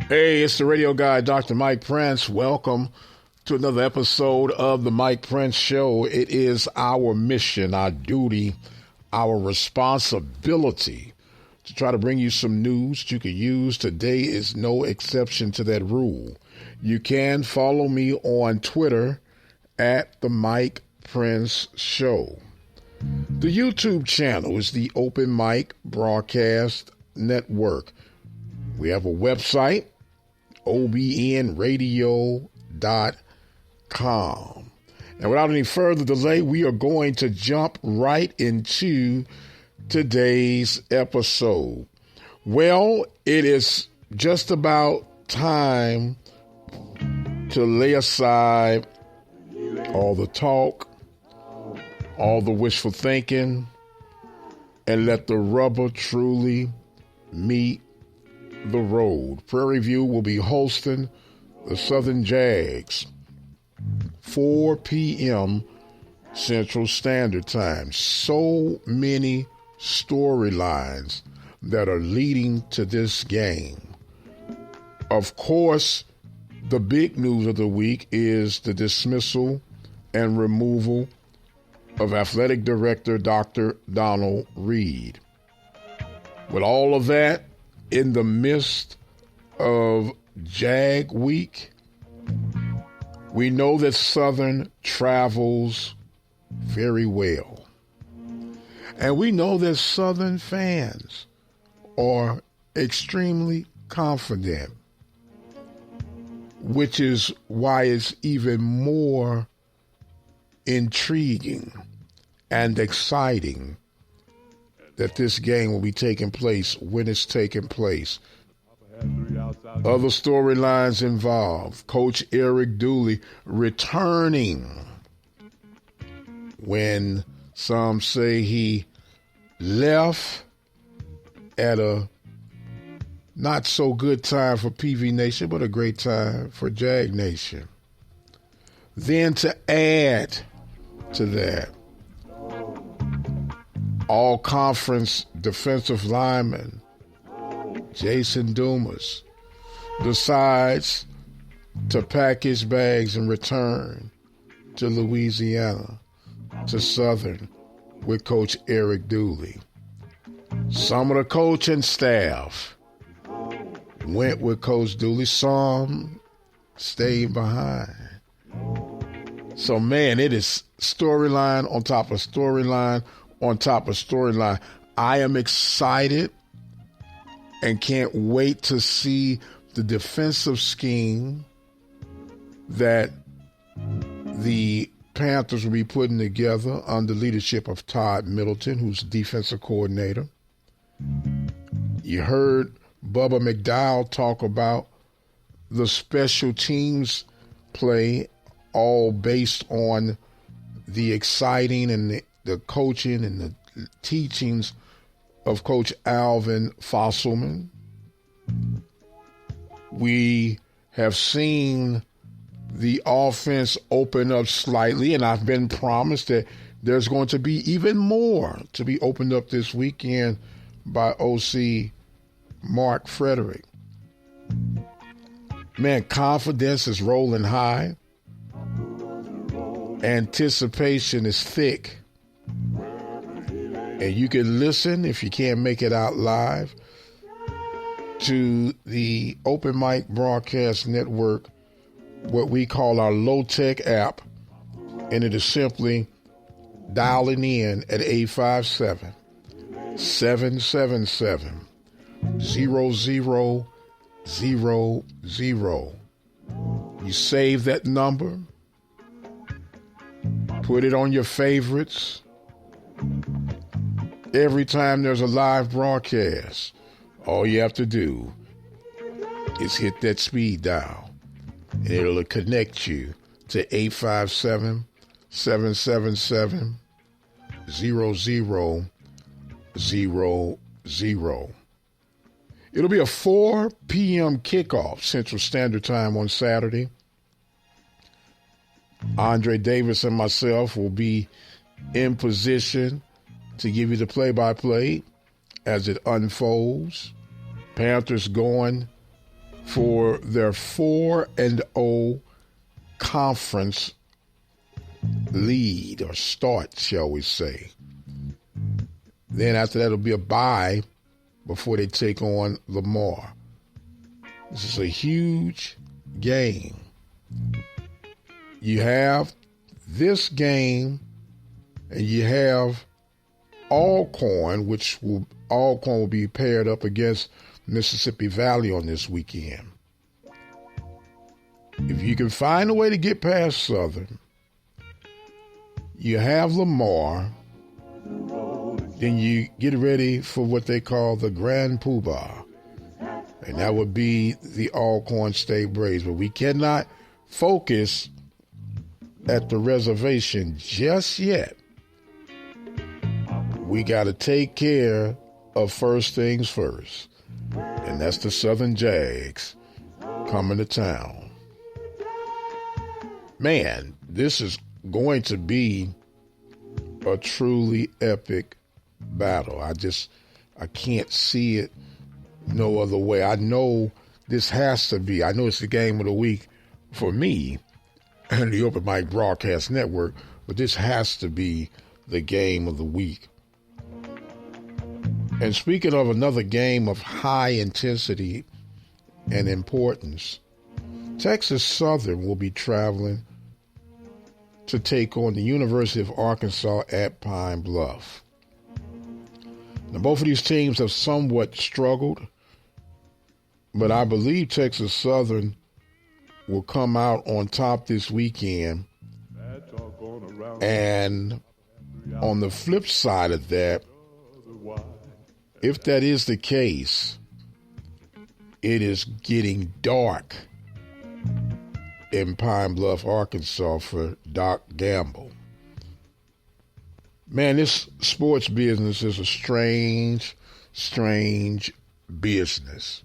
Hey, it's the radio guy, Dr. Mike Prince. Welcome to another episode of the Mike Prince Show. It is our mission, our duty, our responsibility to try to bring you some news that you can use. Today is no exception to that rule. You can follow me on Twitter at the Mike Prince Show. The YouTube channel is the Open Mic Broadcast Network. We have a website, obnradio.com. And without any further delay, we are going to jump right into today's episode. Well, it is just about time to lay aside all the talk, all the wishful thinking, and let the rubber truly meet the road. Prairie View will be hosting the Southern Jags, 4 p.m. Central Standard Time. So many storylines that are leading to this game. Of course, the big news of the week is the dismissal and removal of Athletic Director Dr. Donald Reed. With all of that, in the midst of Jag Week, we know that Southern travels very well. And we know that Southern fans are extremely confident, which is why it's even more intriguing and exciting that this game will be taking place when it's taking place. Other storylines involve Coach Eric Dooley returning when some say he left at a not so good time for PV Nation, but a great time for Jag Nation. Then to add to that, all-conference defensive lineman Jason Dumas decides to pack his bags and return to Louisiana, to Southern, with Coach Eric Dooley. Some of the coaching staff went with Coach Dooley. Some stayed behind. So, man, it is storyline on top of storyline on top of storyline. I am excited and can't wait to see the defensive scheme that the Panthers will be putting together under leadership of Todd Middleton, who's defensive coordinator. You heard Bubba McDowell talk about the special teams play, all based on the exciting and the coaching and the teachings of Coach Alvin Fosselman. We have seen the offense open up slightly, and I've been promised that there's going to be even more to be opened up this weekend by OC Mark Frederick. Man, confidence is rolling high. Anticipation is thick. And you can listen, if you can't make it out live, to the Open Mic Broadcast Network, what we call our low-tech app. And it is simply dialing in at 857-777-0000. You save that number, put it on your favorites. Every time there's a live broadcast, all you have to do is hit that speed dial, and it'll connect you to 857-777-0000. It'll be a 4 p.m. kickoff Central Standard Time on Saturday. Andre Davis and myself will be in position to give you the play-by-play as it unfolds. Panthers going for their 4-0 conference lead or start, shall we say. Then after that, it'll be a bye before they take on Lamar. This is a huge game. You have this game, and you have Alcorn, Alcorn will be paired up against Mississippi Valley on this weekend. If you can find a way to get past Southern, you have Lamar, then you get ready for what they call the Grand Poobah, and that would be the Alcorn State Braves. But we cannot focus at the reservation just yet. We got to take care of first things first, and that's the Southern Jags coming to town. Man, this is going to be a truly epic battle. I can't see it no other way. I know this has to be. I know it's the game of the week for me and the Open Mic Broadcast Network, but this has to be the game of the week. And speaking of another game of high intensity and importance, Texas Southern will be traveling to take on the University of Arkansas at Pine Bluff. Now, both of these teams have somewhat struggled, but I believe Texas Southern will come out on top this weekend. And on the flip side of that, if that is the case, it is getting dark in Pine Bluff, Arkansas for Doc Gamble. Man, this sports business is a strange business.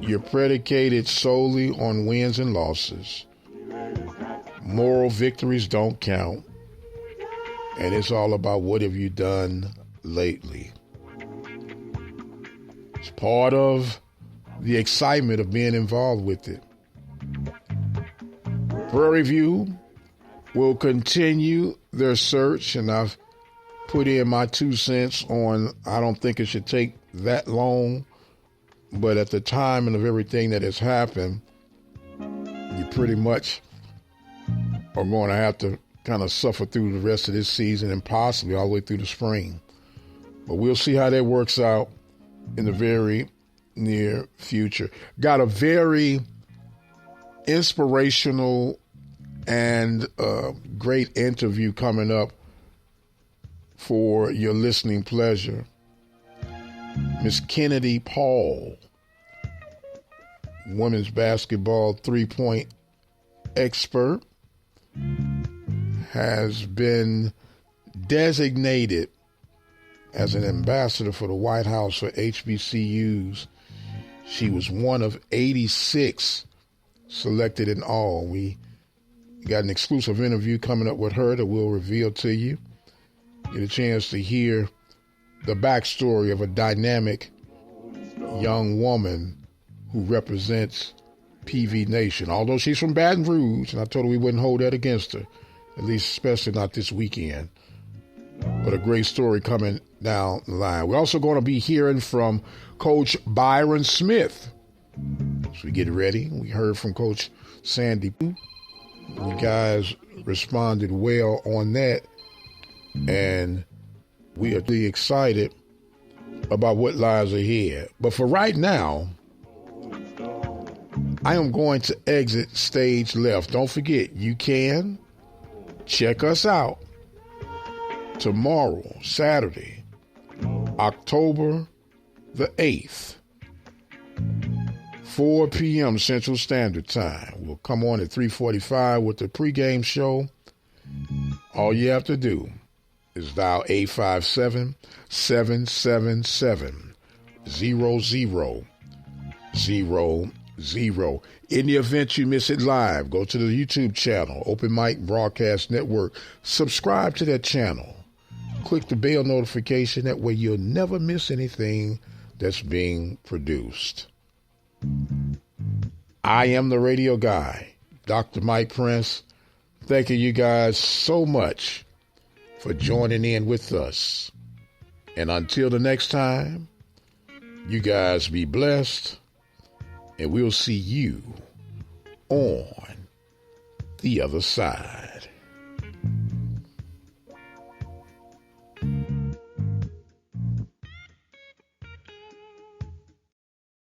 You're predicated solely on wins and losses. Moral victories don't count. And it's all about what have you done lately. It's part of the excitement of being involved with it. Prairie View will continue their search, and I've put in my 2 cents on I don't think it should take that long, but at the time and of everything that has happened, you pretty much are going to have to kind of suffer through the rest of this season and possibly all the way through the spring. But we'll see how that works out in the very near future. Got a very inspirational and great interview coming up for your listening pleasure. Miss Kennedy Paul, women's basketball 3-point expert, has been designated as an ambassador for the White House for HBCUs. She was one of 86 selected in all. We got an exclusive interview coming up with her that we'll reveal to you. Get a chance to hear the backstory of a dynamic young woman who represents PV Nation. Although she's from Baton Rouge, and I told her we wouldn't hold that against her, at least especially not this weekend. But a great story coming down the line. We're also going to be hearing from Coach Byron Smith. As we get ready, we heard from Coach Sandy. You guys responded well on that, and we are really excited about what lies ahead. But for right now, I am going to exit stage left. Don't forget, you can check us out tomorrow, Saturday, October the 8th, 4 p.m. Central Standard Time. We'll come on at 3:45 with the pregame show. All you have to do is dial 857-777-0000. In the event you miss it live, go to the YouTube channel, Open Mic Broadcast Network. Subscribe to that channel. Click the bell notification. That way you'll never miss anything that's being produced. I am the radio guy, Dr. Mike Prince. Thanking you guys so much for joining in with us. And until the next time, you guys be blessed, and we'll see you on the other side.